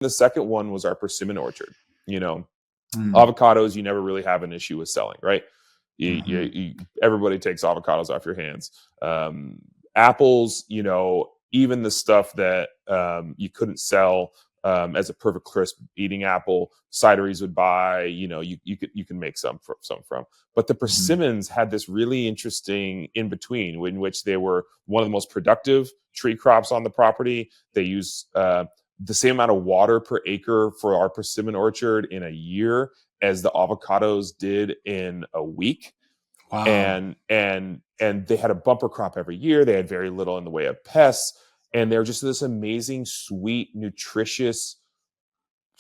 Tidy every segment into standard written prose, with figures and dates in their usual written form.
The second one was our persimmon orchard. You know, Mm. avocados, you never really have an issue with selling, right? Everybody takes avocados off your hands. Apples, you know, even the stuff that you couldn't sell as a perfect crisp eating apple, cideries would buy. You know, you can make some from. But the persimmons had this really interesting in between, in which they were one of the most productive tree crops on the property. They use the same amount of water per acre for our persimmon orchard in a year as the avocados did in a week. Wow. And they had a bumper crop every year. They had very little in the way of pests, and they're just this amazing, sweet, nutritious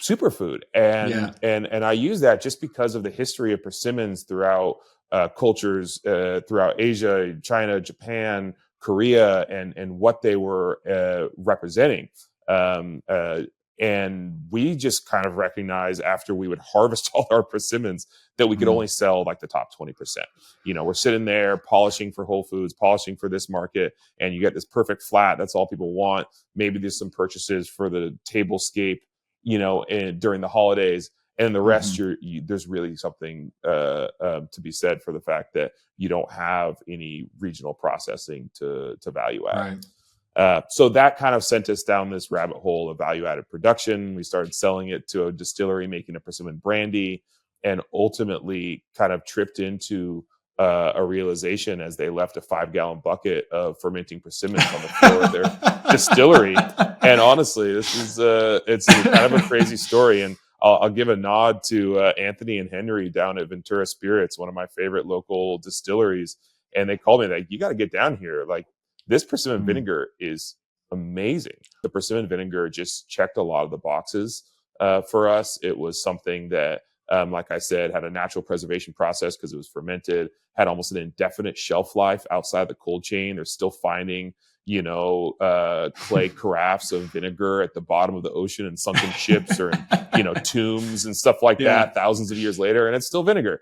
superfood. And I use that just because of the history of persimmons throughout cultures throughout Asia, China, Japan, Korea, and what they were representing. And we just kind of recognized after we would harvest all our persimmons that we could only sell like the top 20%. You know, we're sitting there polishing for Whole Foods, polishing for this market, and you get this perfect flat. That's all people want. Maybe there's some purchases for the tablescape, you know, during the holidays. And the rest, there's really something to be said for the fact that you don't have any regional processing to value add. Right. So that kind of sent us down this rabbit hole of value-added production. We started selling it to a distillery, making a persimmon brandy, and ultimately kind of tripped into a realization as they left a 5-gallon bucket of fermenting persimmons on the floor of their distillery. And honestly, this is it's kind of a crazy story. And I'll give a nod to Anthony and Henry down at Ventura Spirits, one of my favorite local distilleries. And they called me like, "You got to get down here. Like, this persimmon vinegar is amazing." The persimmon vinegar just checked a lot of the boxes for us. It was something that, like I said, had a natural preservation process because it was fermented, had almost an indefinite shelf life outside the cold chain. They're still finding, you know, clay carafes of vinegar at the bottom of the ocean in sunken ships or in, you know, tombs and stuff like that thousands of years later, and it's still vinegar.